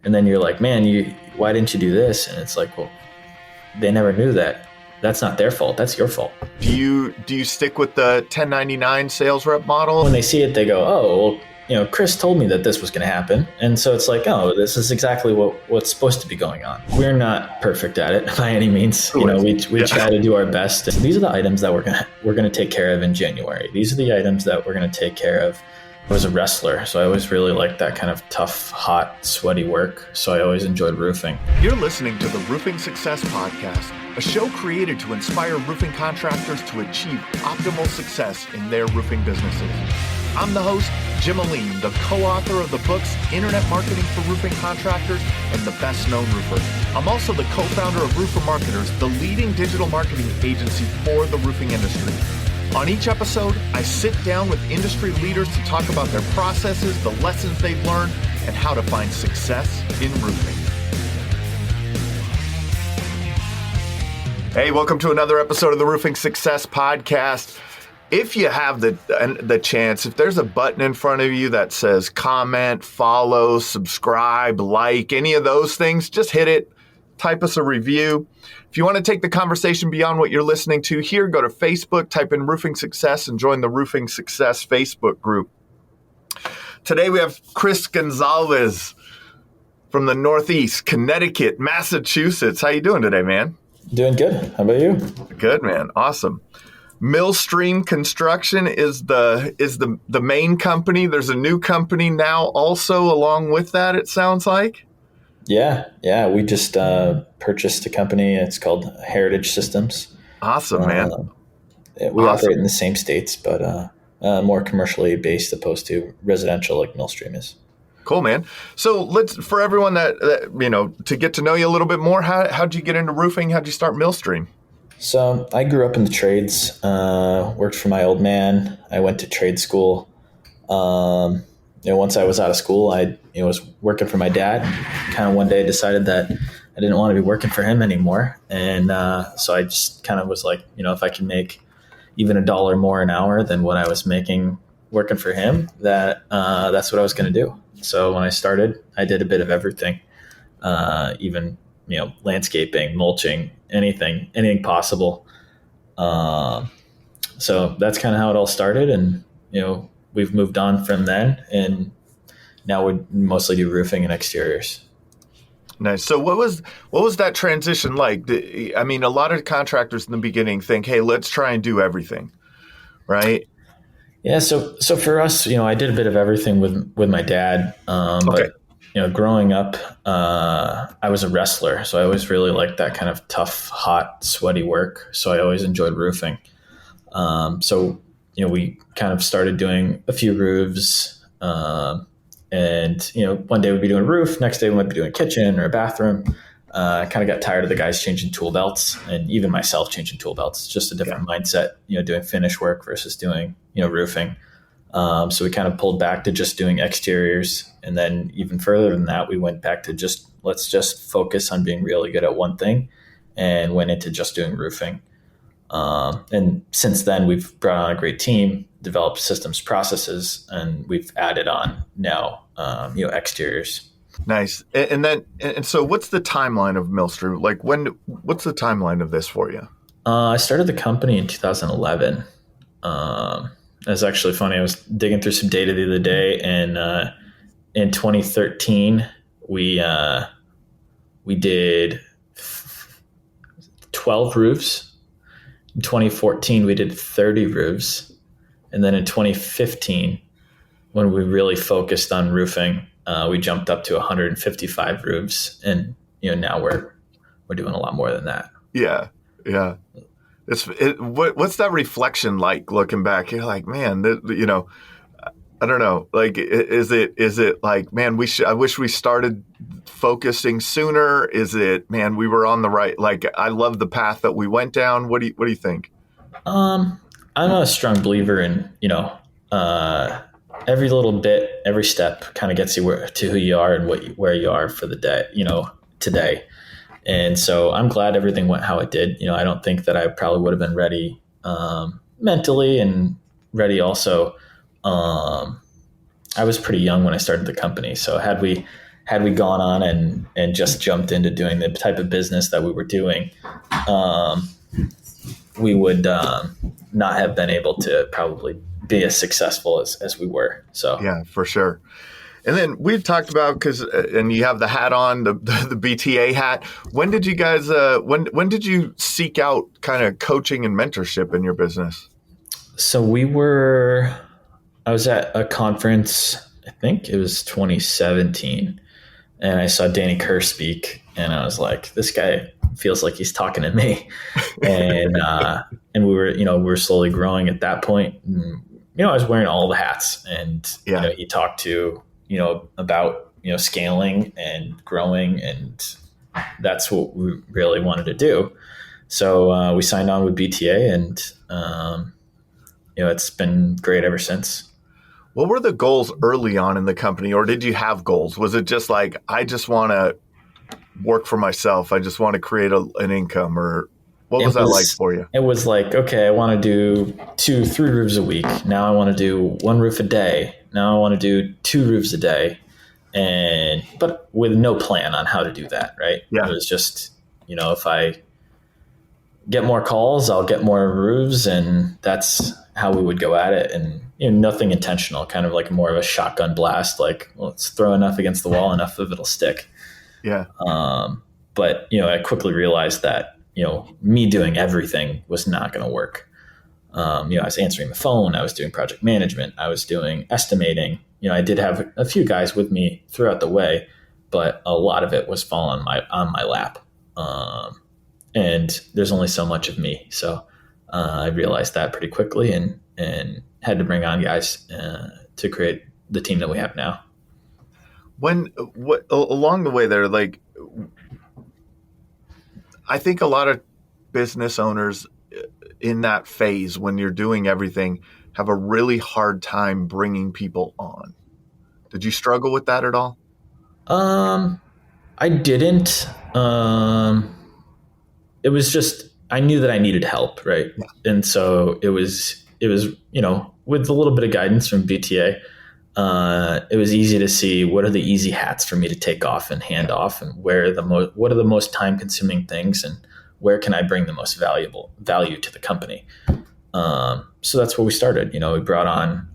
And then you're like, man, why didn't you do this? And it's like, well, they never knew that. That's not their fault. That's your fault. Do you stick with the 1099 sales rep model? When they see it, they go, oh, well, Chris told me that this was going to happen. And so it's like, oh, this is exactly what's supposed to be going on. We're not perfect at it by any means. We try to do our best. These are the items that we're going to take care of in January. These are the items that we're going to take care of. I was a wrestler, so I always really liked that kind of tough, hot, sweaty work. So I always enjoyed roofing. You're listening to the Roofing Success Podcast, a show created to inspire roofing contractors to achieve optimal success in their roofing businesses. I'm the host, Jim Aline, the co-author of the books Internet Marketing for Roofing Contractors and The Best Known Roofer. I'm also the co-founder of Roofer Marketers, the leading digital marketing agency for the roofing industry. On each episode, I sit down with industry leaders to talk about their processes, the lessons they've learned, and how to find success in roofing. Hey, welcome to another episode of the Roofing Success Podcast. If you have the chance, if there's a button in front of you that says comment, follow, subscribe, like, any of those things, just hit it. Type us a review. If you want to take the conversation beyond what you're listening to here, go to Facebook, type in Roofing Success, and join the Roofing Success Facebook group. Today we have Chris Gonsalves from the Northeast, Connecticut, Massachusetts. How you doing today, man? Doing good. How about you? Good, man. Awesome. Millstream Construction is the main company. There's a new company now also along with that, it sounds like. Yeah. We just purchased a company. It's called Heritage Systems. Awesome, man. We operate in the same states, but more commercially based opposed to residential like Millstream is. Cool, man. So for everyone that to get to know you a little bit more, how'd you get into roofing? How'd you start Millstream? So I grew up in the trades, worked for my old man. I went to trade school. Once I was out of school, I was working for my dad. Kind of one day decided that I didn't want to be working for him anymore. And so I just kind of was like, if I can make even $1 more an hour than what I was making working for him, that's what I was going to do. So when I started, I did a bit of everything, even, landscaping, mulching, anything possible. So that's kind of how it all started. And, we've moved on from then, and now we mostly do roofing and exteriors. Nice. So what was that transition like? I mean, a lot of contractors in the beginning think, hey, let's try and do everything, right? Yeah. So for us, I did a bit of everything with my dad. Okay. But, growing up, I was a wrestler. So I always really liked that kind of tough, hot, sweaty work. So I always enjoyed roofing. We kind of started doing a few roofs, and one day we'd be doing a roof, next day we might be doing a kitchen or a bathroom. I kind of got tired of the guys changing tool belts, and even myself changing tool belts. It's just a different mindset, doing finish work versus doing, roofing. So we kind of pulled back to just doing exteriors. And then even further than that, we went back to let's just focus on being really good at one thing, and went into just doing roofing. And since then, we've brought on a great team, developed systems, processes, and we've added on now, exteriors. Nice. And so what's the timeline of Millstream? Like what's the timeline of this for you? I started the company in 2011. It's actually funny. I was digging through some data the other day, and in 2013, we did 12 roofs. In 2014, we did 30 roofs. And then in 2015, when we really focused on roofing, we jumped up to 155 roofs. And, now we're doing a lot more than that. Yeah. What's that reflection like looking back? You're like, man, I don't know. Like, is it like, man, I wish we started focusing sooner? Is it, man, we were on the right? Like, I love the path that we went down. What do you think? I'm a strong believer in, every little bit, every step kind of gets you to who you are and where you are for the day, today. And so I'm glad everything went how it did. I don't think that I probably would have been ready mentally and ready also. I was pretty young when I started the company. So had we had we gone on and just jumped into doing the type of business that we were doing, we would not have been able to probably be as successful as we were. So yeah, for sure. And then we've talked about and you have the hat on, the BTA hat. When did you guys? When did you seek out kind of coaching and mentorship in your business? So I was at a conference, I think it was 2017, and I saw Danny Kerr speak, and I was like, this guy feels like he's talking to me. And we were slowly growing at that point. And, I was wearing all the hats, and he talked to about scaling and growing, and that's what we really wanted to do. So we signed on with BTA, and it's been great ever since. What were the goals early on in the company, or did you have goals? Was it just like, I just want to work for myself, I just want to create an income, or what was that like for you? It was like, okay, I want to do 2-3 roofs a week. Now I want to do 1 roof a day. Now I want to do 2 roofs a day, but with no plan on how to do that, right? Yeah. It was just, if I get more calls, I'll get more roofs, and that's how we would go at it. And nothing intentional, kind of like more of a shotgun blast, like, well, let's throw enough against the wall, enough of it'll stick. Yeah. But I quickly realized that me doing everything was not going to work. I was answering the phone, I was doing project management, I was doing estimating. I did have a few guys with me throughout the way, but a lot of it was falling on my lap. And there's only so much of me. So I realized that pretty quickly, and had to bring on guys to create the team that we have now. Along the way there, like, I think a lot of business owners in that phase, when you're doing everything, have a really hard time bringing people on. Did you struggle with that at all? I didn't. It was just, I knew that I needed help, right? Yeah. And so it was with a little bit of guidance from BTA, it was easy to see what are the easy hats for me to take off and hand off, and what are the most time consuming things, and where can I bring the most value to the company. So that's where we started. We brought on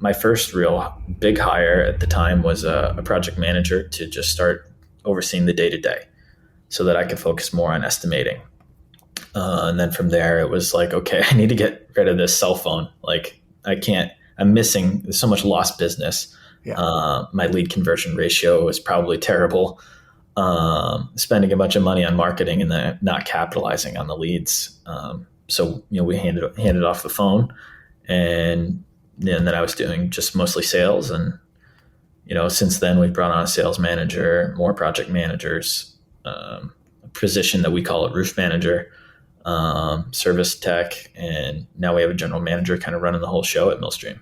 my first real big hire at the time was a project manager to just start overseeing the day-to-day so that I could focus more on estimating. And then from there, it was like, okay, I need to get rid of this cell phone. Like, I'm missing, there's so much lost business. Yeah. My lead conversion ratio is probably terrible. Spending a bunch of money on marketing and then not capitalizing on the leads. So we handed off the phone, and then I was doing just mostly sales. And since then we've brought on a sales manager, more project managers, a position that we call a roof manager, service tech, and now we have a general manager kind of running the whole show at Millstream.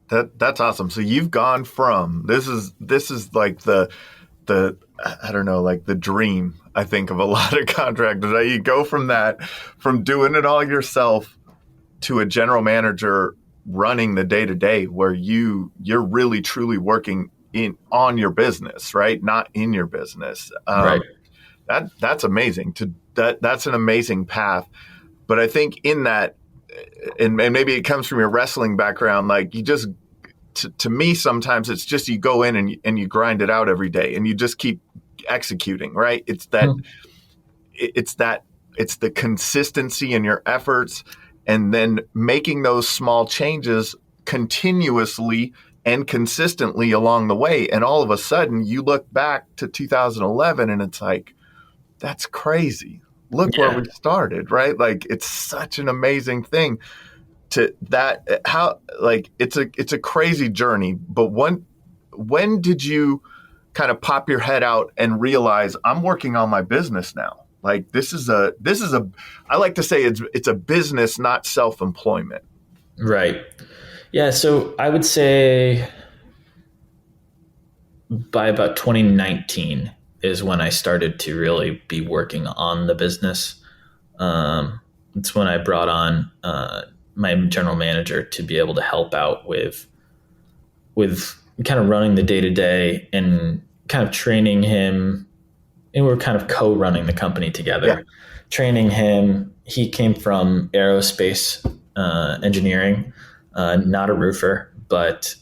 That's awesome. So you've gone from this is like the I don't know, like the dream, I think, of a lot of contractors. Right? You go from doing it all yourself to a general manager running the day-to-day, where you're really truly working on your business, right? Not in your business. Right. That's amazing. That's an amazing path. But I think in that, and maybe it comes from your wrestling background, like you just, to me, sometimes it's just you go in and you grind it out every day, and you just keep executing, right? It's the consistency in your efforts, and then making those small changes continuously and consistently along the way. And all of a sudden you look back to 2011 and it's like, that's crazy. Look where we started, right? Like, it's such an amazing thing it's a crazy journey. But when did you kind of pop your head out and realize, I'm working on my business now? Like, this is I like to say it's a business, not self-employment. Right. Yeah. So I would say by about 2019 is when I started to really be working on the business. It's when I brought on my general manager to be able to help out with kind of running the day-to-day and kind of training him, and we were kind of co-running the company Yeah. together, training him. He came from aerospace engineering, not a roofer, but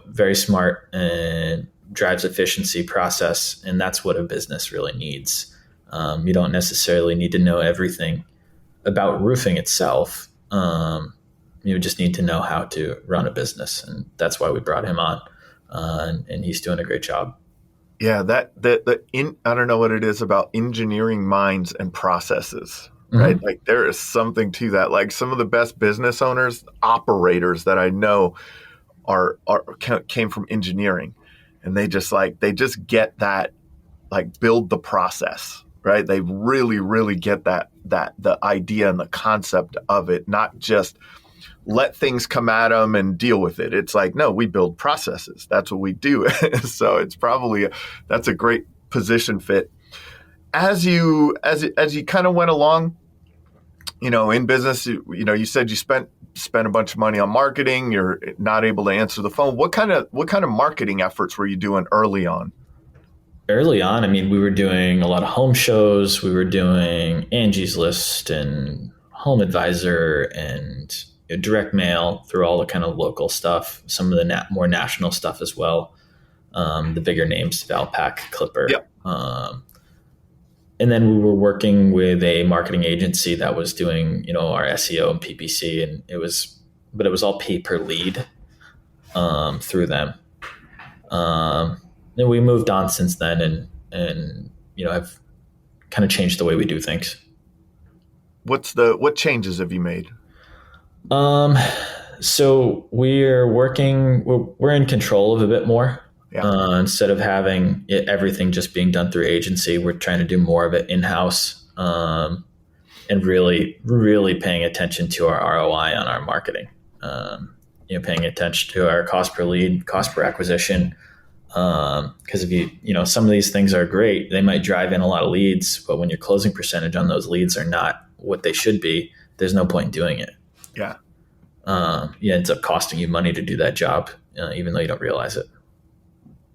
very smart and drives efficiency, process, and that's what a business really needs. You don't necessarily need to know everything about roofing itself. You just need to know how to run a business, and that's why we brought him on, and he's doing a great job. Yeah, I don't know what it is about engineering minds and processes, right? Mm-hmm. Like there is something to that. Like some of the best business owners, operators that I know came from engineering, and they just get that, like, build the process, right? They really, really get that the idea and the concept of it, not just let things come at them and deal with it. It's like, no, we build processes. That's what we do. So it's probably that's a great position fit. As you kind of went along, in business, you said you spent a bunch of money on marketing. You're not able to answer the phone. What kind of marketing efforts were you doing early on? Early on, I mean, we were doing a lot of home shows. We were doing Angie's List and Home Advisor and direct mail through all the kind of local stuff, some of the more national stuff as well. The bigger names, Valpak, Clipper. Yep. And then we were working with a marketing agency that was doing, our SEO and PPC, and it was all pay per lead through them. And we moved on since then, and have kind of changed the way we do things. What changes have you made? So we're in control of a bit more. Yeah. Instead of having everything just being done through agency, we're trying to do more of it in-house, and really, really paying attention to our ROI on our marketing. Paying attention to our cost per lead, cost per acquisition. Because if some of these things are great, they might drive in a lot of leads, but when your closing percentage on those leads are not what they should be, there's no point in doing it. Yeah. It ends up costing you money to do that job, even though you don't realize it.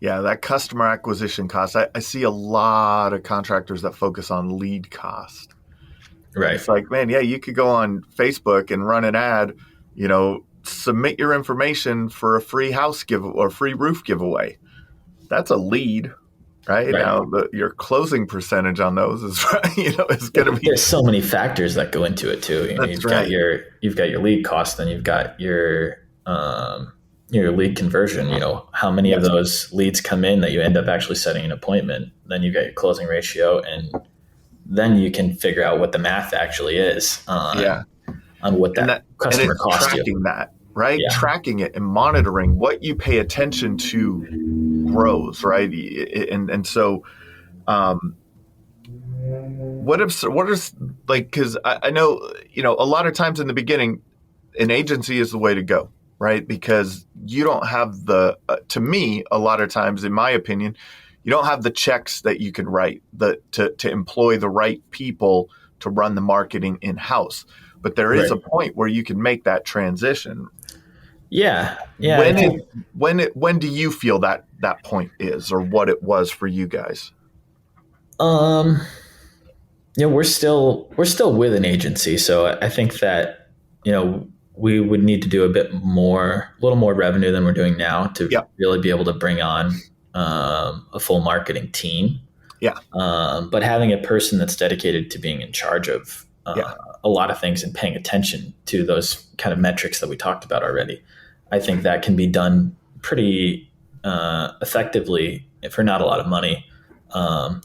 Yeah, that customer acquisition cost. I see a lot of contractors that focus on lead cost. Right. It's like, man, yeah, you could go on Facebook and run an ad, submit your information for a free house give or free roof giveaway. That's a lead, right? Now, your closing percentage on those is, is going to be. There's so many factors that go into it too. That's got your lead cost, then you've got your lead conversion. How many of those leads come in that you end up actually setting an appointment. Then you've got your closing ratio, and then you can figure out what the math actually is on what that customer cost you. Tracking that, right? Yeah. Tracking it and monitoring what you pay attention to grows, right? And so, what is like? Because I know a lot of times in the beginning, an agency is the way to go, right? Because you don't have to me, a lot of times, in my opinion, you don't have the checks that you can write to employ the right people to run the marketing in house. But there is a point where you can make that transition. Yeah. When do you feel that point is, or what it was for you guys? We're still with an agency, so I think that we would need to do a little more revenue than we're doing now to really be able to bring on a full marketing team. Yeah. But having a person that's dedicated to being in charge of a lot of things and paying attention to those kind of metrics that we talked about already, I think that can be done pretty effectively for not a lot of money,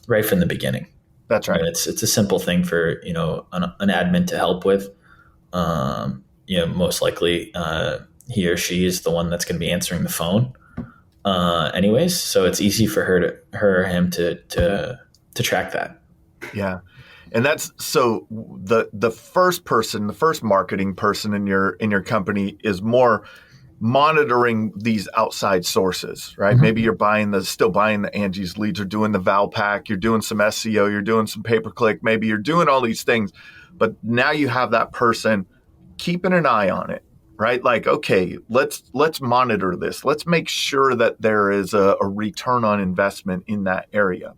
right from the beginning. That's right. It's a simple thing for an admin to help with. Most likely he or she is the one that's going to be answering the phone, anyways. So it's easy for him to track that. Yeah. And that's so the first marketing person in your company is more monitoring these outside sources, right? Mm-hmm. Maybe you're still buying the Angie's leads, or doing the Valpak, you're doing some SEO, you're doing some pay-per-click, maybe you're doing all these things, but now you have that person keeping an eye on it, right? Like, okay, let's monitor this. Let's make sure that there is a return on investment in that area.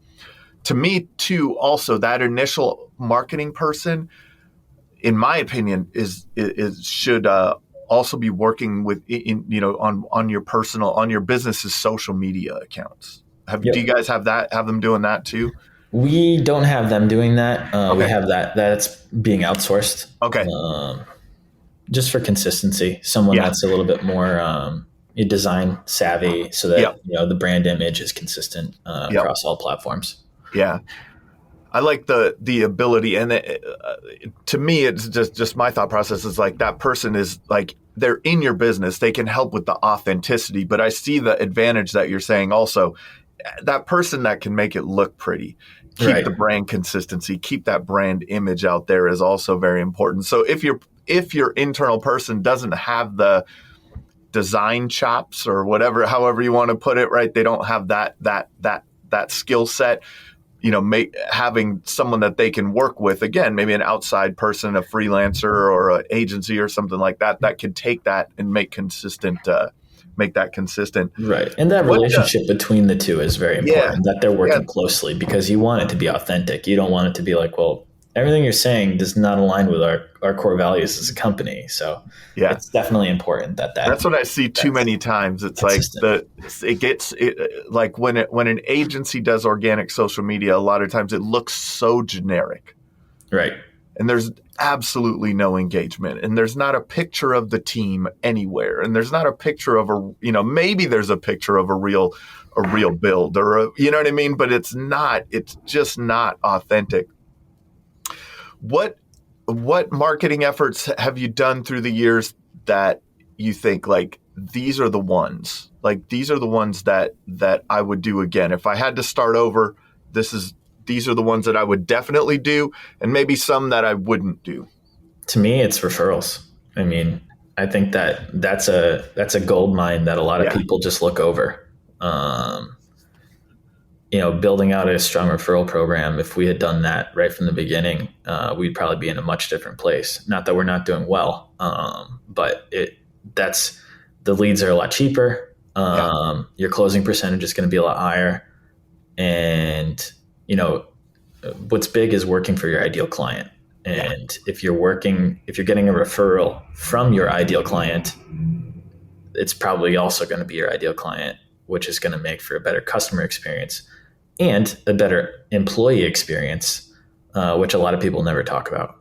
To me, too, also that initial marketing person, in my opinion, is should also be working with on your business's social media accounts. Do you Yep. guys have them doing that too? We don't have them doing that. We Okay. have that's being outsourced. Okay. Um, just for consistency, someone Yeah. that's a little bit more design savvy, so that Yep. the brand image is consistent Yep. across all platforms. Yeah. I like the ability, and to me, it's just my thought process is like that person is like they're in your business. They can help with the authenticity, but I see the advantage that you're saying also. That person that can make it look pretty, keep Right. the brand consistency, keep that brand image out there is also very important. So if your internal person doesn't have the design chops or whatever, however you want to put it, right? They don't have that skill set. Having someone that they can work with, again, maybe an outside person, a freelancer or an agency or something like that, that could take that and make that consistent. Right. And that What? relationship between the two is very Yeah, important, that they're yeah, working closely, because you want it to be authentic. You don't want it to be like, well, everything you're saying does not align with our core values as a company. So yeah. it's definitely important That's what I see too that's many times. It's like consistent. like when an agency does organic social media, a lot of times it looks so generic. Right. And there's absolutely no engagement, and there's not a picture of the team anywhere, and there's not a picture of maybe there's a picture of a real build or you know what I mean, but it's just not authentic. What marketing efforts have you done through the years that you think like these are the ones that I would do again if I had to start over? These are the ones that I would definitely do, and maybe some that I wouldn't do. To me, it's referrals. I mean, I think that's a gold mine that a lot of Yeah. people just look over. Building out a strong referral program, if we had done that right from the beginning, we'd probably be in a much different place. Not that we're not doing well, but that's the leads are a lot cheaper. Your closing percentage is going to be a lot higher. And, what's big is working for your ideal client. And if you're getting a referral from your ideal client, it's probably also going to be your ideal client, which is going to make for a better customer experience and a better employee experience, which a lot of people never talk about.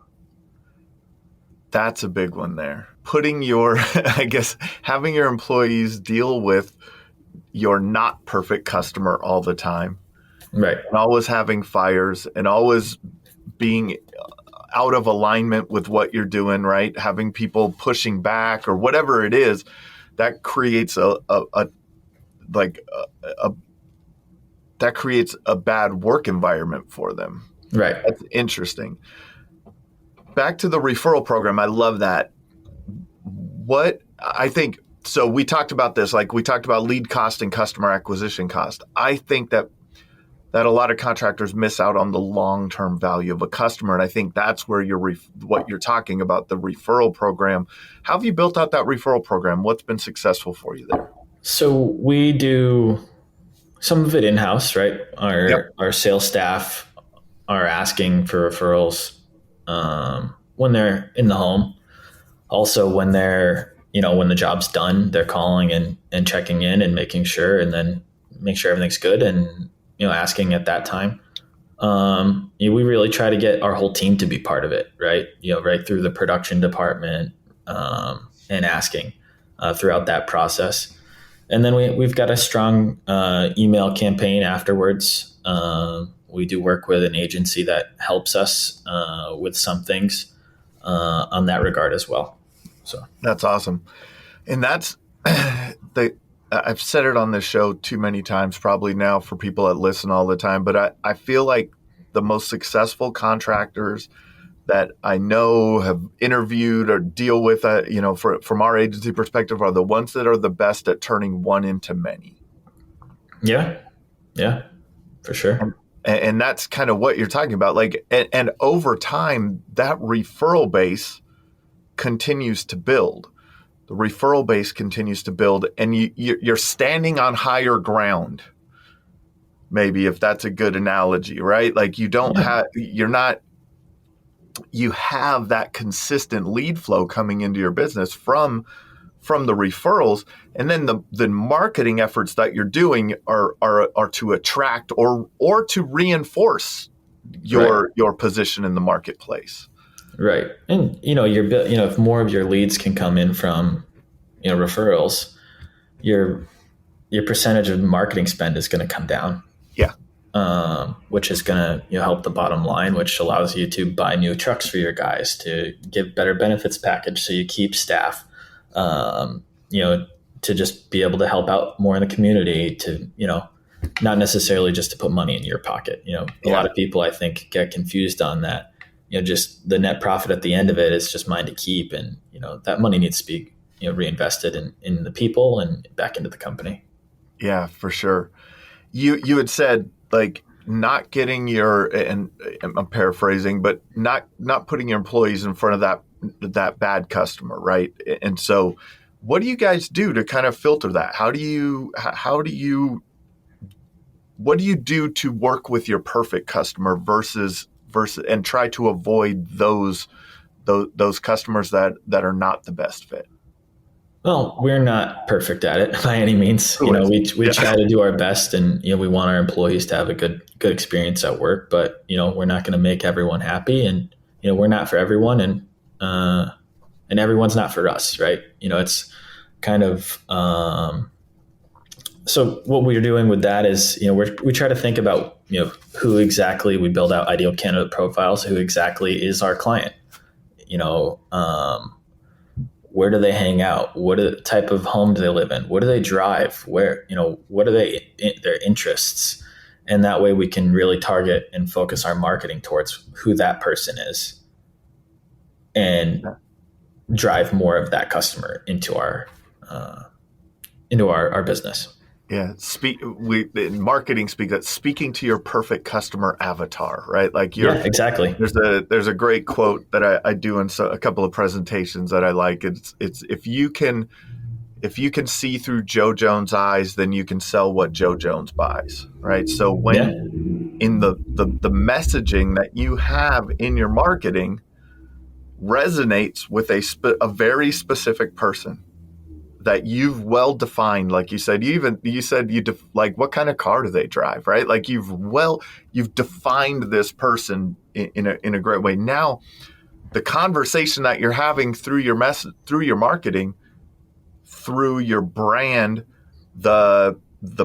That's a big one there. Putting I guess, having your employees deal with your not perfect customer all the time. Right. And always having fires and always being out of alignment with what you're doing, right? Having people pushing back or whatever it is, that creates that creates a bad work environment for them. Right. That's interesting. Back to the referral program. I love that. What I think, so we talked about this, like we talked about lead cost and customer acquisition cost. I think that a lot of contractors miss out on the long-term value of a customer. And I think that's where what you're talking about, the referral program. How have you built out that referral program? What's been successful for you there? So we do some of it in-house, right? Yep. Our sales staff are asking for referrals when they're in the home. Also, when when the job's done, they're calling and checking in and making sure, and then make sure everything's good, and asking at that time. We really try to get our whole team to be part of it, right? Right through the production department, and asking throughout that process. And then we've got a strong email campaign afterwards. We do work with an agency that helps us with some things on that regard as well. So that's awesome. And that's I've said it on this show too many times, probably now for people that listen all the time, but I feel like the most successful contractors that I know have interviewed or deal with, from our agency perspective, are the ones that are the best at turning one into many. Yeah, for sure. And that's kind of what you're talking about. Like, and over time, that referral base continues to build. the referral base continues to build, and you're standing on higher ground. Maybe, if that's a good analogy, right? Like you have that consistent lead flow coming into your business from the referrals, and then the marketing efforts that you're doing are to attract or to reinforce your position in the marketplace. Right. And, if more of your leads can come in from, referrals, your percentage of marketing spend is going to come down. Yeah. Which is going to help the bottom line, which allows you to buy new trucks for your guys, to give better benefits package so you keep staff, to just be able to help out more in the community, to, not necessarily just to put money in your pocket. A lot of people, I think, get confused on that. Just the net profit at the end of it is just mine to keep. And, that money needs to be, reinvested in the people and back into the company. Yeah, for sure. You had said, like, not getting and I'm paraphrasing, but not putting your employees in front of that bad customer, right? And so what do you guys do to kind of filter that? What do you do to work with your perfect customer versus and try to avoid those customers that are not the best fit? Well, we're not perfect at it by any means. We try to do our best, and we want our employees to have a good experience at work. But we're not going to make everyone happy, and we're not for everyone, and everyone's not for us, right? It's kind of so what we're doing with that is we try to think about who exactly, we build out ideal candidate profiles, who exactly is our client. Where do they hang out? What type of home do they live in? What do they drive? Where, what are their interests? And that way we can really target and focus our marketing towards who that person is and drive more of that customer into our business. Yeah. In marketing speak, that's speaking to your perfect customer avatar, right? Like exactly. There's a great quote that I do in a couple of presentations that I like. It's if you can see through Joe Jones' eyes, then you can sell what Joe Jones buys, right? So when in the messaging that you have in your marketing resonates with a very specific person that you've well defined, like you said, like, what kind of car do they drive, right? Like you've defined this person in a great way. Now, the conversation that you're having through your through your marketing, through your brand, the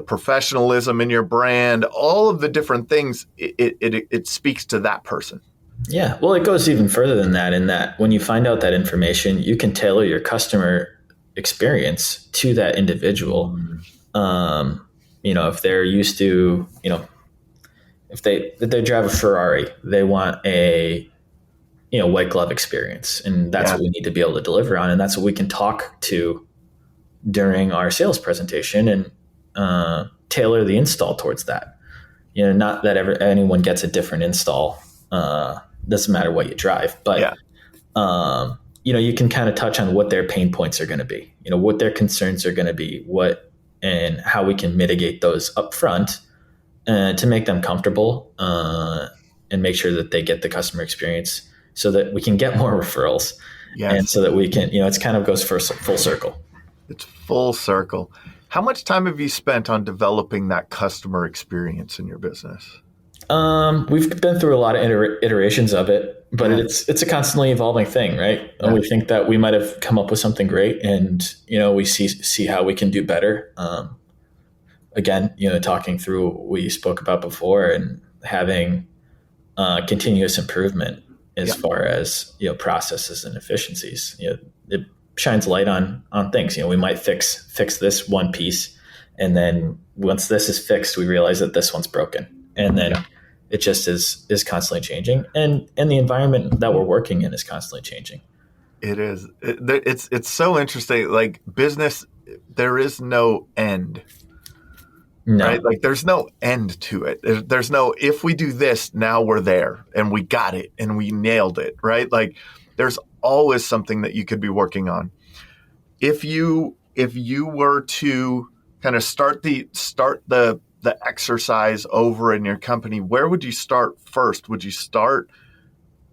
professionalism in your brand, all of the different things, it speaks to that person. Yeah, well, it goes even further than that, in that when you find out that information, you can tailor your customer experience to that individual. If they're used to, if they drive a Ferrari, they want a, white glove experience, and that's what we need to be able to deliver on. And that's what we can talk to during our sales presentation, and tailor the install towards that. Not that anyone gets a different install. Doesn't matter what you drive, but you can kind of touch on what their pain points are going to be, what their concerns are going to be, and how we can mitigate those up front to make them comfortable and make sure that they get the customer experience so that we can get more referrals. Yes. And so that we can, it's kind of goes full circle. It's full circle. How much time have you spent on developing that customer experience in your business? We've been through a lot of iterations of it, but it's a constantly evolving thing, right? Yeah. And we think that we might have come up with something great, and we see how we can do better. Again, talking through what we spoke about before, and having continuous improvement as far as processes and efficiencies. It shines light on things. We might fix this one piece, and then once this is fixed, we realize that this one's broken, and then it just is constantly changing, and the environment that we're working in is constantly changing. It is. It's so interesting. Like business, there is no end. No. Right? Like there's no end to it. There's no, if we do this, now we're there and we got it and we nailed it, right? Like there's always something that you could be working on. if you were to kind of start the exercise over in your company, where would you start first? Would you start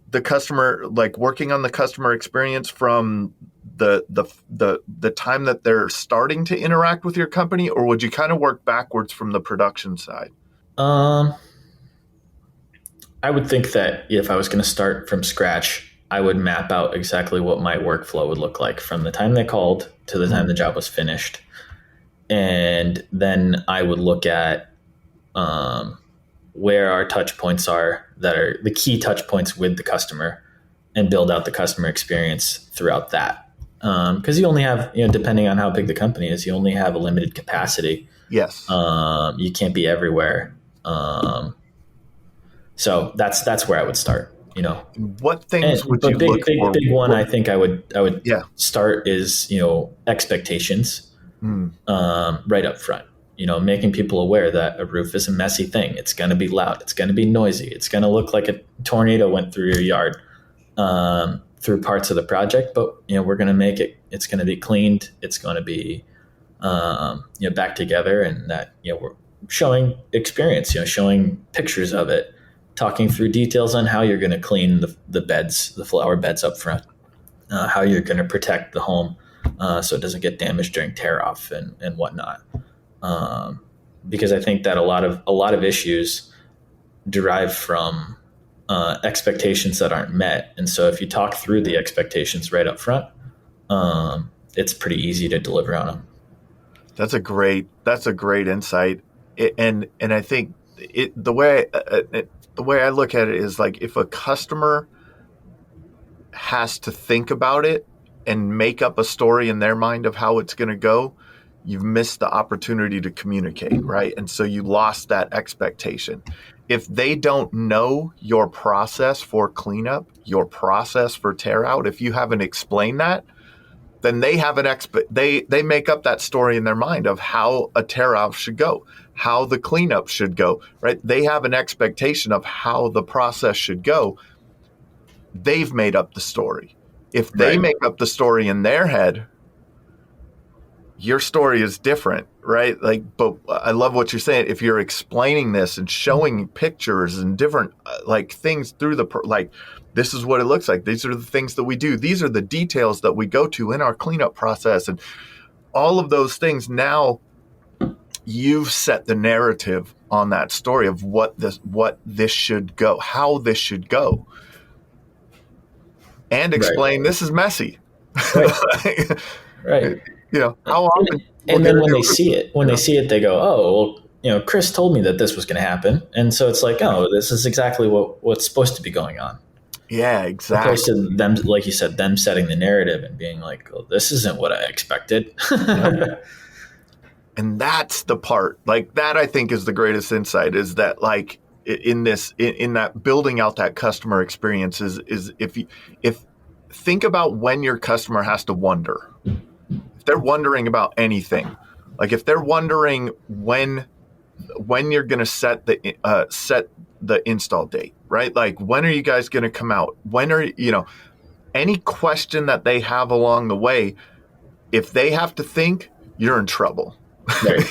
the customer, like working on the customer experience from the time that they're starting to interact with your company, or would you kind of work backwards from the production side? Um, I would think that if I was going to start from scratch, I would map out exactly what my workflow would look like from the time they called to the time the job was finished. And then I would look at um, where our touch points are that are the key touch points with the customer and build out the customer experience throughout that. Because you only have, depending on how big the company is, you only have a limited capacity. Yes. You can't be everywhere. So that's where I would start. What things would But you look for? big one I think I would Yeah. start is expectations right up front. Making people aware that a roof is a messy thing. It's going to be loud. It's going to be noisy. It's going to look like a tornado went through your yard through parts of the project. But we're going to make it. It's going to be cleaned. It's going to be back together, and that we're showing experience. Showing pictures of it, talking through details on how you're going to clean the beds, the flower beds up front, how you're going to protect the home so it doesn't get damaged during tear off and whatnot. Because I think that a lot of issues derive from expectations that aren't met. And so if you talk through the expectations right up front, it's pretty easy to deliver on them. That's a great insight. And I think the way I look at it is like, if a customer has to think about it and make up a story in their mind of how it's going to go, you've missed the opportunity to communicate, right? And so you lost that expectation. If they don't know your process for cleanup, your process for tear out, if you haven't explained that, then they have they make up that story in their mind of how a tear out should go, how the cleanup should go, right? They have an expectation of how the process should go. They've made up the story. If they make up the story in their head, your story is different, right? Like, but I love what you're saying. If you're explaining this and showing pictures and different like things through like, this is what it looks like. These are the things that we do. These are the details that we go to in our cleanup process, and all of those things. Now you've set the narrative on that story of what this should go, how this should go, and explain this is messy. Right. How often? And then when they see it, they go, "Oh, well, Chris told me that this was going to happen," and so it's like, "Oh, this is exactly what's supposed to be going on." Yeah, exactly. Opposed to them, like you said, them setting the narrative and being like, "Oh, this isn't what I expected." Yep. And that's the part, like, that I think is the greatest insight, is that, like, in that building out that customer experience is if think about when your customer has to wonder. If they're wondering about anything, like if they're wondering when you're going to set the install date, right? Like, when are you guys going to come out? When are any question that they have along the way, if they have to think, you're in trouble. Right.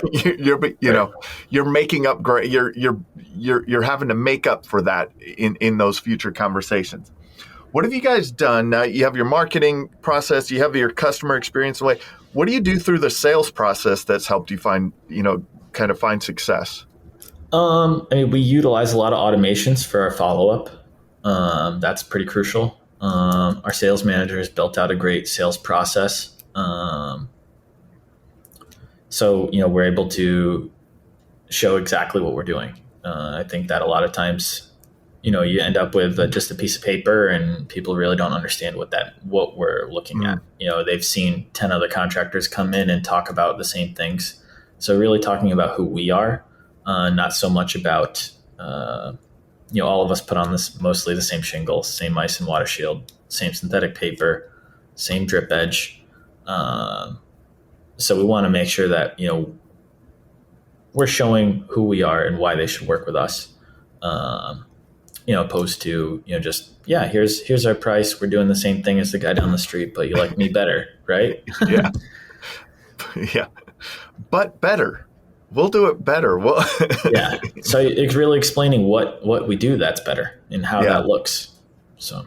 You're making up great. You're having to make up for that in those future conversations. What have you guys done? You have your marketing process, you have your customer experience way. What do you do through the sales process that's helped you find success? We utilize a lot of automations for our follow-up. That's pretty crucial. Our sales manager has built out a great sales process. So, we're able to show exactly what we're doing. I think that a lot of times, you end up with just a piece of paper and people really don't understand what we're looking at. They've seen 10 other contractors come in and talk about the same things. So really talking about who we are, not so much about, all of us put on mostly the same shingles, same ice and water shield, same synthetic paper, same drip edge. So we want to make sure that, we're showing who we are and why they should work with us. opposed to, just, yeah, here's our price. We're doing the same thing as the guy down the street, but you like me better, right? Yeah. Yeah. But better. We'll do it better. Well, Yeah. So it's really explaining what we do that's better and how yeah. that looks. So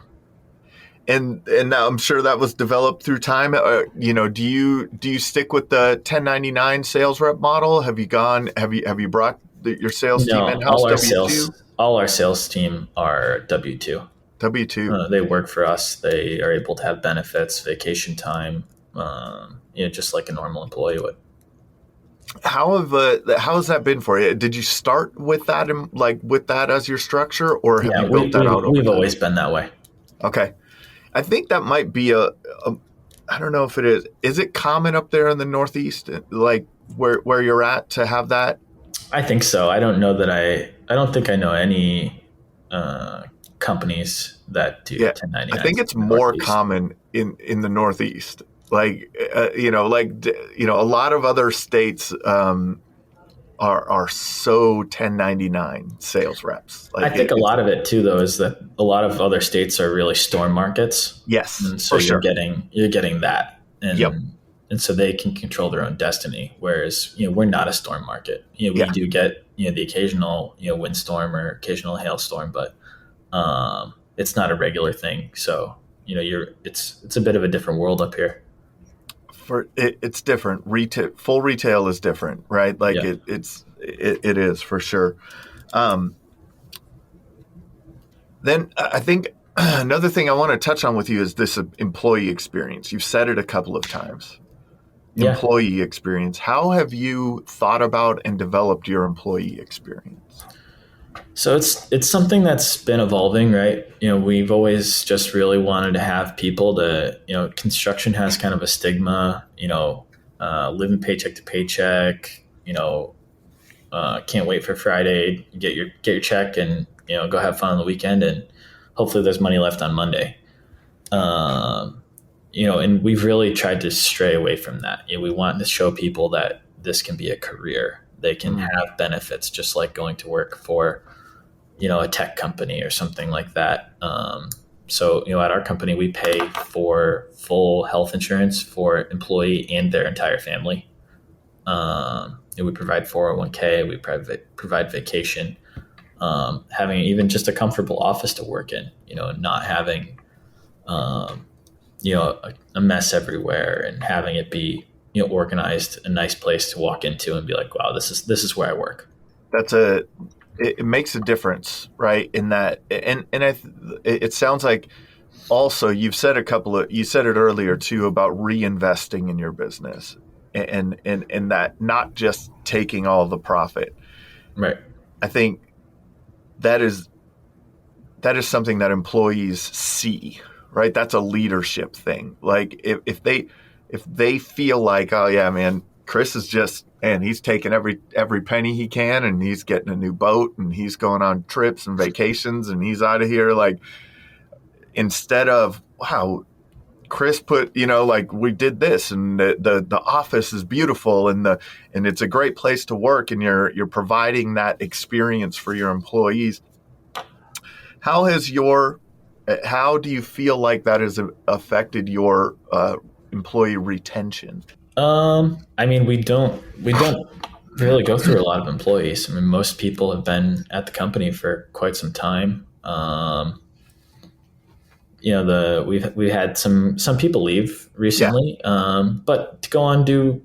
And now I'm sure that was developed through time. Do you stick with the 1099 sales rep model? Have you brought your sales team no, in house W2? all our sales team are W-2. W2. They work for us. They are able to have benefits, vacation time, just like a normal employee would. How has that been for you? Did you start with that with that as your structure, or have Yeah, you built that out over we've time? always been that way. Okay. I think that might be I don't know if it is. Is it common up there in the Northeast, like where you're at, to have that? I think so. I don't know that I don't think I know any companies that do Yeah, 1099s I think it's in the more Northeast. common in the Northeast. A lot of other states are so 1099 sales reps. I Like think a it's lot of it too, though, is that a lot of other states are really storm markets, yes, and so for sure. you're getting that, Yep. and so they can control their own destiny. Whereas we're not a storm market. We Yeah. do get the occasional windstorm or occasional hailstorm, but it's not a regular thing. So it's a bit of a different world up here. It's different. Full retail is different, right? Like Yeah. it is for sure. Then I think another thing I want to touch on with you is this employee experience. You've said it a couple of times. Yeah. Employee experience. How have you thought about and developed your employee experience? So it's something that's been evolving, right? We've always just really wanted to have people construction has kind of a stigma, living paycheck to paycheck, can't wait for Friday, get your check and, go have fun on the weekend, and hopefully there's money left on Monday. And we've really tried to stray away from that. We want to show people that this can be a career. They can have benefits just like going to work for, a tech company or something like that. So, at our company, we pay for full health insurance for employee and their entire family. We provide 401k, we provide vacation, having even just a comfortable office to work in, and not having, a mess everywhere, and having it be, organized, a nice place to walk into and be like, wow, this is where I work. It makes a difference, right? In that, it sounds like also you said it earlier too about reinvesting in your business, and that not just taking all the profit. Right. I think that is something that employees see, right? That's a leadership thing. Like if they feel like, oh yeah, man, Chris is just, and he's taking every penny he can, and he's getting a new boat, and he's going on trips and vacations, and he's out of here. Like, instead of, wow, Chris put, like, we did this, and the office is beautiful, and it's a great place to work, and you're providing that experience for your employees. How do you feel like that has affected your employee retention? I mean, we don't really go through a lot of employees. I mean, most people have been at the company for quite some time. We've had some people leave recently, but to go on do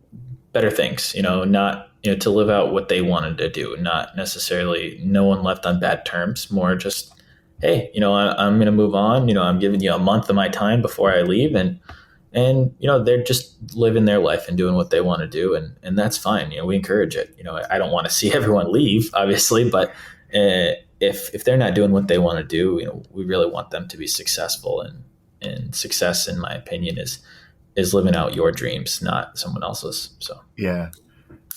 better things. Not to live out what they wanted to do. Not necessarily no one left on bad terms. More just, hey, I'm going to move on. I'm giving you a month of my time before I leave, and they're just living their life and doing what they want to do, and that's fine. We encourage it. I don't want to see everyone leave, obviously, but if they're not doing what they want to do, we really want them to be successful, and success, in my opinion, is living out your dreams, not someone else's. So yeah,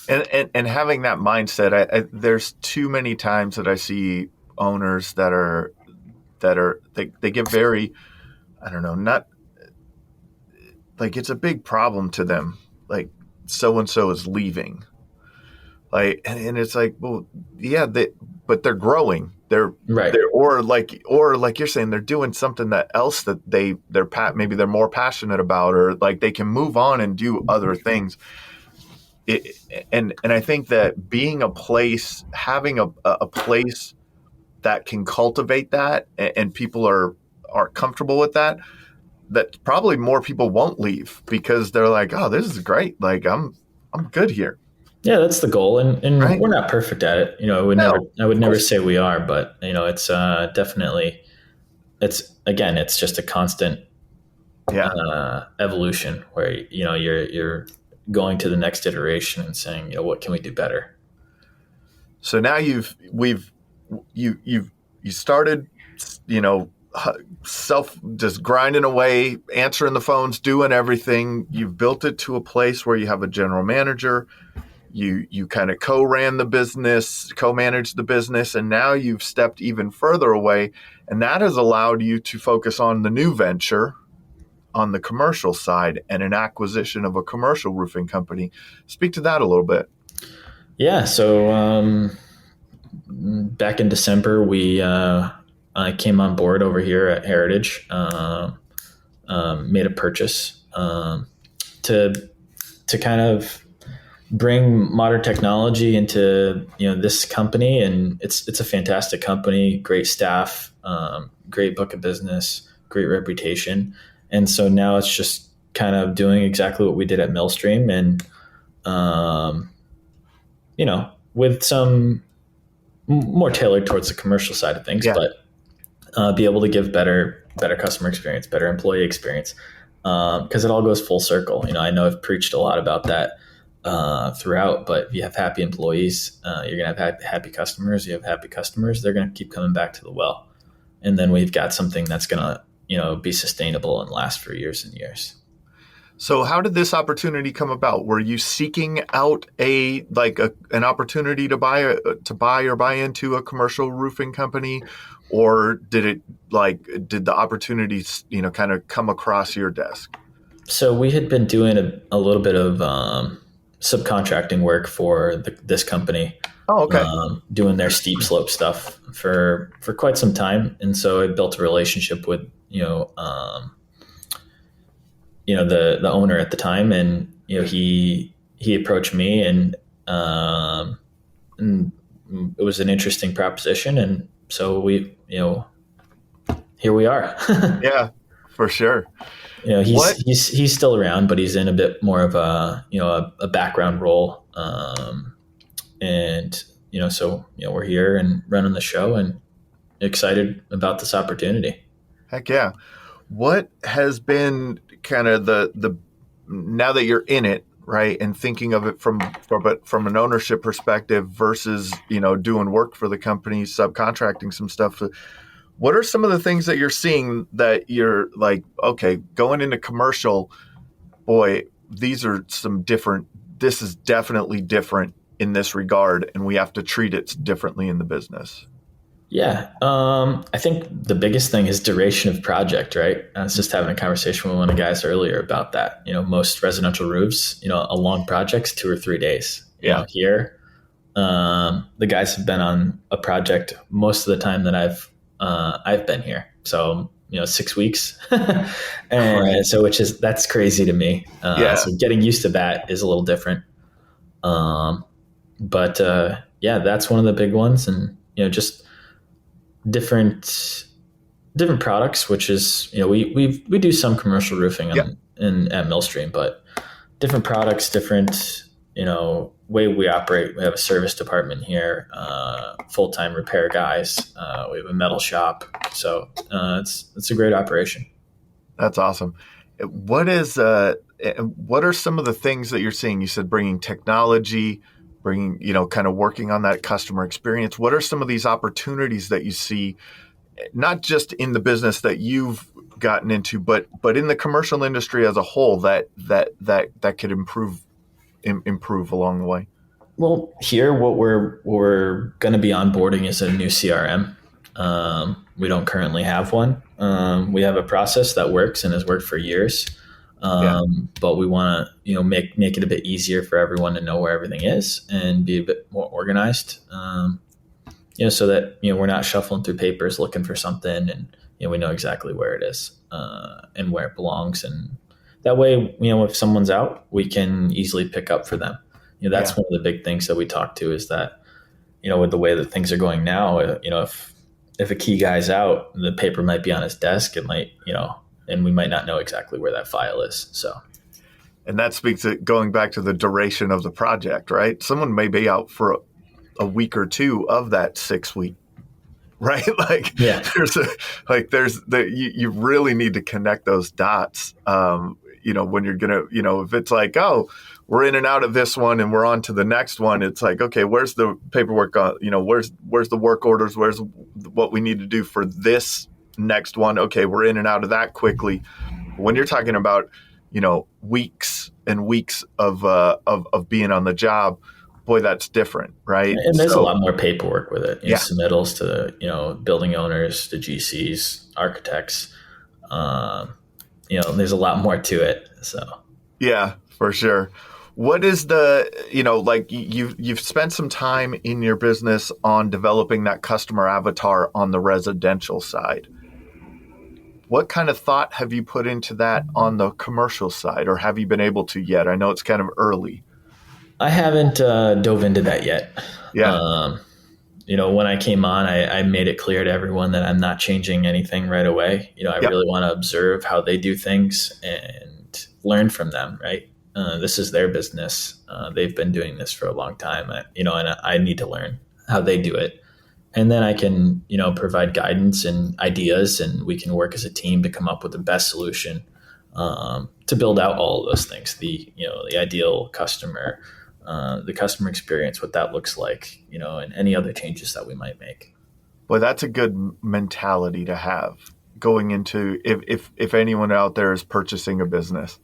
and having that mindset, there's too many times that I see owners that they get very, I don't know, not like it's a big problem to them. Like, so-and-so is leaving. Like, and it's like, well, yeah, but they're growing. Right. or like you're saying, they're doing something that else that maybe they're more passionate about, or like they can move on and do other things. And I think that having a place that can cultivate that, and people are comfortable with that probably more people won't leave because they're like, oh, this is great. Like I'm good here. Yeah, that's the goal, and Right? we're not perfect at it. No, I would of never course. say we are, but it's definitely, it's just a constant Yeah. evolution where you're going to the next iteration and saying, what can we do better? So now you started, just grinding away, answering the phones, doing everything. You've built it to a place where you have a general manager. You kind of co-manage the business, and now you've stepped even further away, and that has allowed you to focus on the new venture on the commercial side and an acquisition of a commercial roofing company. Speak to that a little bit. Yeah. So back in December, I came on board over here at Heritage, made a purchase to kind of bring modern technology into this company, and it's a fantastic company, great staff, great book of business, great reputation, and so now it's just kind of doing exactly what we did at Millstream, and with some more tailored towards the commercial side of things, Yeah. but be able to give better customer experience, better employee experience, because it all goes full circle. I know I've preached a lot about that throughout, but if you have happy employees, you're going to have happy customers. You have happy customers, they're going to keep coming back to the well. And then we've got something that's going to, be sustainable and last for years and years. So how did this opportunity come about? Were you seeking out an opportunity to buy or buy into a commercial roofing company, or did the opportunities, kind of come across your desk? So we had been doing a little bit of subcontracting work for this company, Oh, okay. doing their steep slope stuff for quite some time, and so I built a relationship with the owner at the time, and he approached me, and it was an interesting proposition, and so we here we are. Yeah, for sure. What? He's still around, but he's in a bit more of a background role, and so we're here and running the show and excited about this opportunity. Heck yeah. What has been kind of the now that you're in it, right, and thinking of it from an ownership perspective versus doing work for the company, subcontracting some stuff? What are some of the things that you're seeing that you're like, okay, going into commercial, boy, these are some different. This is definitely different in this regard, and we have to treat it differently in the business. Yeah. I think the biggest thing is duration of project, right? I was just having a conversation with one of the guys earlier about that. Most residential roofs, a long project's 2 or 3 days. Yeah. Here, the guys have been on a project most of the time that I've been here. So, 6 weeks. And Right. so, that's crazy to me. Yeah. So getting used to that is a little different. But yeah, that's one of the big ones. And, just different products, which is, we do some commercial roofing Yep. at Millstream, but different products, different, way we operate. We have a service department here, full-time repair guys. We have a metal shop. So it's a great operation. That's awesome. What are some of the things that you're seeing? You said bringing technology, kind of working on that customer experience. What are some of these opportunities that you see, not just in the business that you've gotten into, but in the commercial industry as a whole that could improve along the way? Well, here, what we're going to be onboarding is a new CRM. We don't currently have one. We have a process that works and has worked for years. But we want to, make it a bit easier for everyone to know where everything is and be a bit more organized. so that, we're not shuffling through papers looking for something, and, we know exactly where it is, and where it belongs. And that way, if someone's out, we can easily pick up for them. That's Yeah. one of the big things that we talk to is that, with the way that things are going now, if a key guy's out, the paper might be on his desk. It might, and we might not know exactly where that file is. So. And that speaks to going back to the duration of the project, right? Someone may be out for a week or two of that 6 week, right? Like, yeah, you really need to connect those dots. When you're gonna, if it's like, oh, we're in and out of this one and we're on to the next one, it's like, okay, where's the paperwork on, where's the work orders? Where's what we need to do for this next one? Okay, we're in and out of that quickly. When you're talking about, weeks and weeks of being on the job, boy, that's different, right? And there's a lot more paperwork with it. Yeah. Submittals to, building owners, to GCs, architects. There's a lot more to it. So. Yeah, for sure. What is the, like you've spent some time in your business on developing that customer avatar on the residential side. What kind of thought have you put into that on the commercial side, or have you been able to yet? I know it's kind of early. I haven't dove into that yet. Yeah. When I came on, I made it clear to everyone that I'm not changing anything right away. I really want to observe how they do things and learn from them, right? This is their business. They've been doing this for a long time, and I need to learn how they do it. And then I can, provide guidance and ideas, and we can work as a team to come up with the best solution to build out all of those things. The ideal customer, the customer experience, what that looks like, and any other changes that we might make. Well, that's a good mentality to have going into if anyone out there is purchasing a business,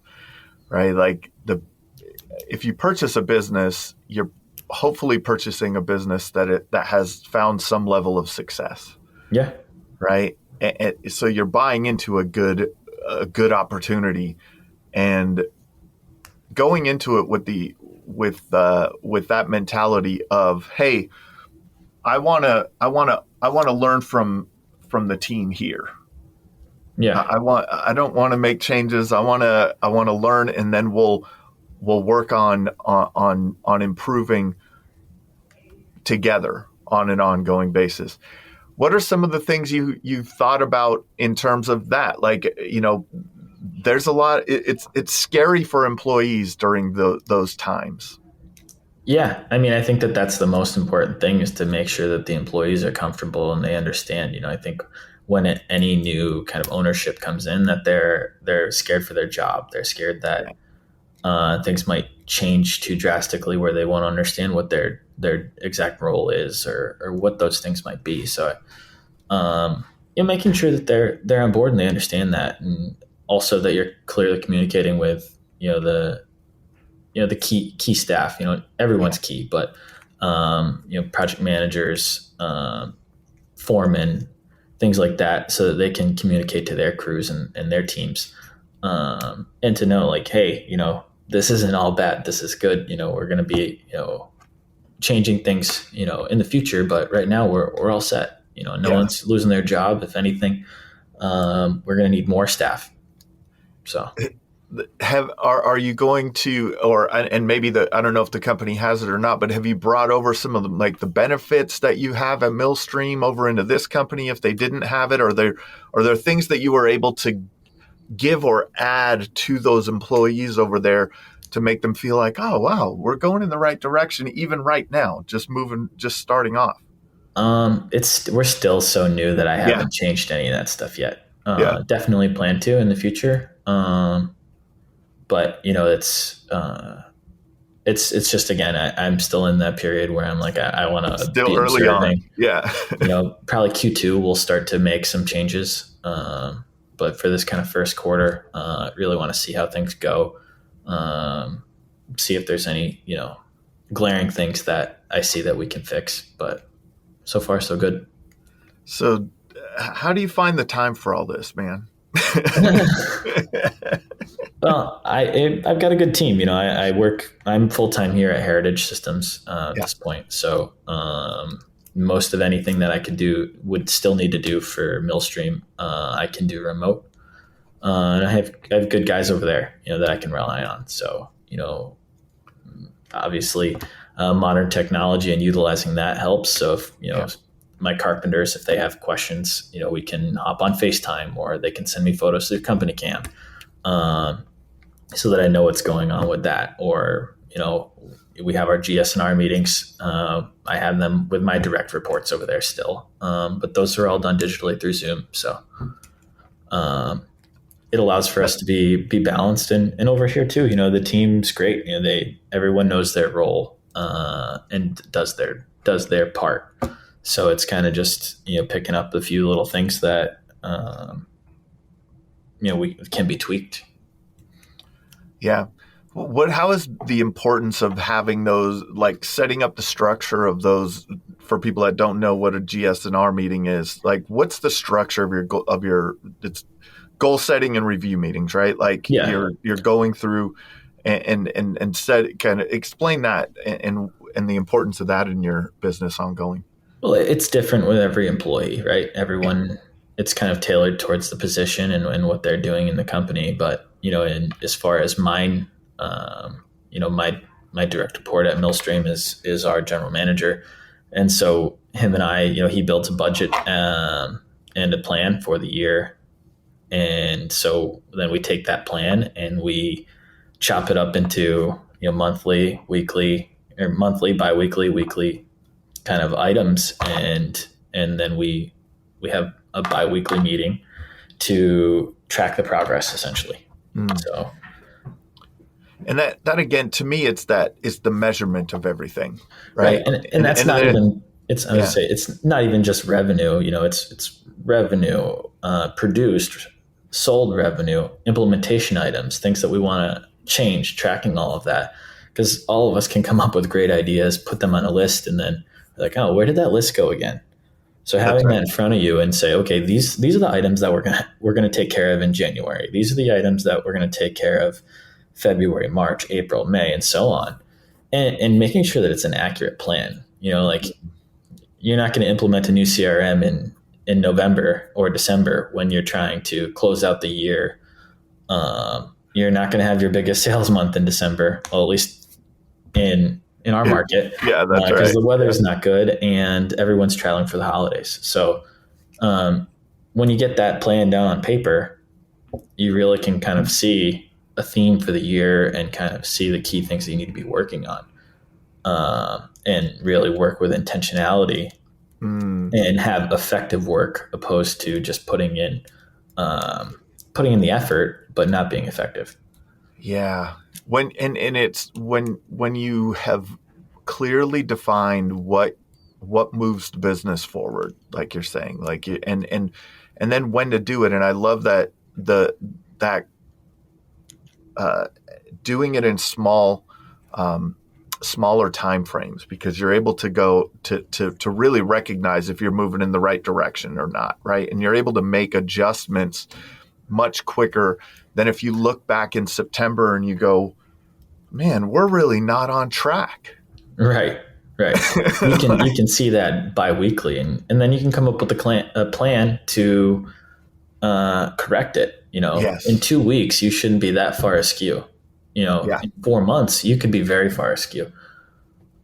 right? Like if you purchase a business, you're hopefully purchasing a business that has found some level of success. Yeah. Right. And so you're buying into a good opportunity, and going into it with that mentality of, hey, I want to learn from the team here. Yeah. I don't want to make changes. I want to learn, and then we'll work on improving together on an ongoing basis. What are some of the things you've thought about in terms of that? Like, there's a lot. It's scary for employees during those times. Yeah, I think that's the most important thing, is to make sure that the employees are comfortable and they understand. I think when any new kind of ownership comes in, that they're scared for their job. They're scared that things might change too drastically, where they won't understand what their exact role is, or what those things might be. So, making sure that they're on board and they understand that, and also that you're clearly communicating with the key staff. Everyone's key, but project managers, foremen, things like that, so that they can communicate to their crews and their teams, and to know, like, hey, this isn't all bad. This is good. We're going to be changing things in the future, but right now we're all set. No one's losing their job. If anything, we're going to need more staff. So. Are you going to, and maybe I don't know if the company has it or not, but have you brought over some of the, like, the benefits that you have at Millstream over into this company if they didn't have it? Are there things that you were able to give or add to those employees over there to make them feel like, oh, wow, we're going in the right direction even right now, just starting off? We're still so new that I haven't changed any of that stuff yet. Definitely plan to in the future. But it's just, again, I'm still in that period where I'm like, I want to still be early observing. On. Yeah. Probably Q2 we'll start to make some changes. But for this kind of first quarter, I really want to see how things go. See if there's any, glaring things that I see that we can fix. But so far, so good. So how do you find the time for all this, man? Well, I've got a good team. I'm full-time here at Heritage Systems at this point. So, most of anything that I could do would still need to do for Millstream. I can do remote. And I have good guys over there, that I can rely on. So, obviously, modern technology and utilizing that helps. So if, my carpenters, if they have questions, we can hop on FaceTime or they can send me photos through company cam, so that I know what's going on with that. Or, we have our GS&R meetings. I have them with my direct reports over there still. But those are all done digitally through Zoom. So, it allows for us to be balanced, and over here too, the team's great. Everyone knows their role, and does their part. So it's kind of just, picking up a few little things that, we can be tweaked. Yeah. How is the importance of having those, like setting up the structure of those for people that don't know what a GS&R meeting is? Like, what's the structure of it's goal setting and review meetings, right? Like you're going through and set, kind of explain that and the importance of that in your business ongoing. Well, it's different with every employee, right? Everyone, it's kind of tailored towards the position and what they're doing in the company. But, as far as mine, my direct report at Millstream is our general manager. And so him and I, he built a budget, and a plan for the year. And so then we take that plan and we chop it up into, monthly, weekly, or monthly, biweekly, weekly kind of items. And then we have a biweekly meeting to track the progress, essentially. So. And that again, to me, it's the measurement of everything, right? And that's not even, it's, I would say it's not even just revenue, it's revenue, produced, sold revenue, implementation items, things that we want to change, tracking all of that. Because all of us can come up with great ideas, put them on a list, and then like, oh, where did that list go again? So having that in front of you and say, okay, these are the items that we're gonna take care of in January. These are the items that we're gonna take care of February, March, April, May, and so on. And making sure that it's an accurate plan. Like you're not going to implement a new CRM in November or December when you're trying to close out the year. You're not going to have your biggest sales month in December, well, at least in our market. Yeah, that's right. Because the weather's not good and everyone's traveling for the holidays. So when you get that plan down on paper, you really can kind of see a theme for the year and kind of see the key things that you need to be working on, and really work with intentionality and have effective work, opposed to just putting in the effort but not being effective. Yeah. It's when you have clearly defined what moves the business forward, like you're saying, like and then when to do it. And I love that doing it in smaller time frames, because you're able to go to really recognize if you're moving in the right direction or not, right? And you're able to make adjustments much quicker than if you look back in September and you go, man, we're really not on track. Right. You can see that biweekly, and then you can come up with a plan to correct it. Yes. In 2 weeks, you shouldn't be that far askew. In 4 months, you could be very far askew.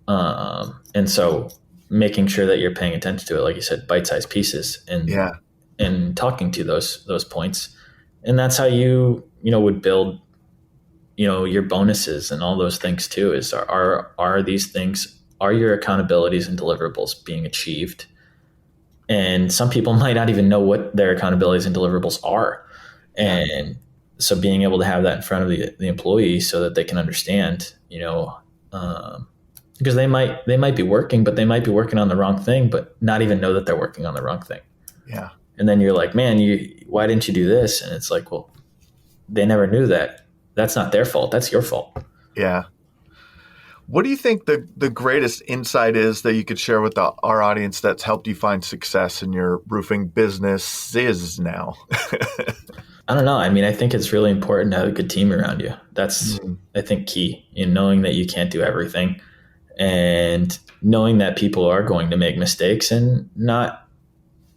And so making sure that you're paying attention to it, like you said, bite-sized pieces, and talking to those points. And that's how you would build, your bonuses and all those things too, is are these things, are your accountabilities and deliverables being achieved? And some people might not even know what their accountabilities and deliverables are. And so being able to have that in front of the employee so that they can understand, because they might be working, but they might be working on the wrong thing, but not even know that they're working on the wrong thing. Yeah. And then you're like, man, why didn't you do this? And it's like, well, they never knew that. That's not their fault. That's your fault. Yeah. What do you think the greatest insight is that you could share with our audience that's helped you find success in your roofing businesses now? I don't know. I mean, I think it's really important to have a good team around you. That's, I think, key in knowing that you can't do everything, and knowing that people are going to make mistakes and not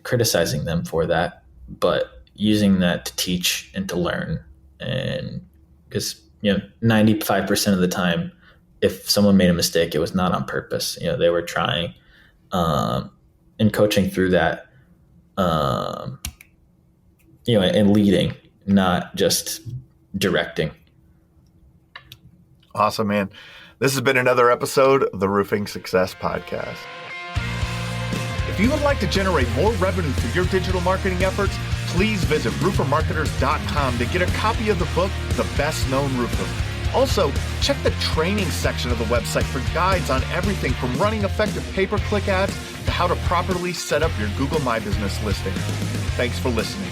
criticizing them for that, but using that to teach and to learn. And because 95% of the time, if someone made a mistake, it was not on purpose. They were trying, and coaching through that, and leading, not just directing. Awesome, man. This has been another episode of the Roofing Success Podcast. If you would like to generate more revenue through your digital marketing efforts, please visit roofermarketers.com to get a copy of the book, The Best Known Roofer. Also, check the training section of the website for guides on everything from running effective pay-per-click ads to how to properly set up your Google My Business listing. Thanks for listening.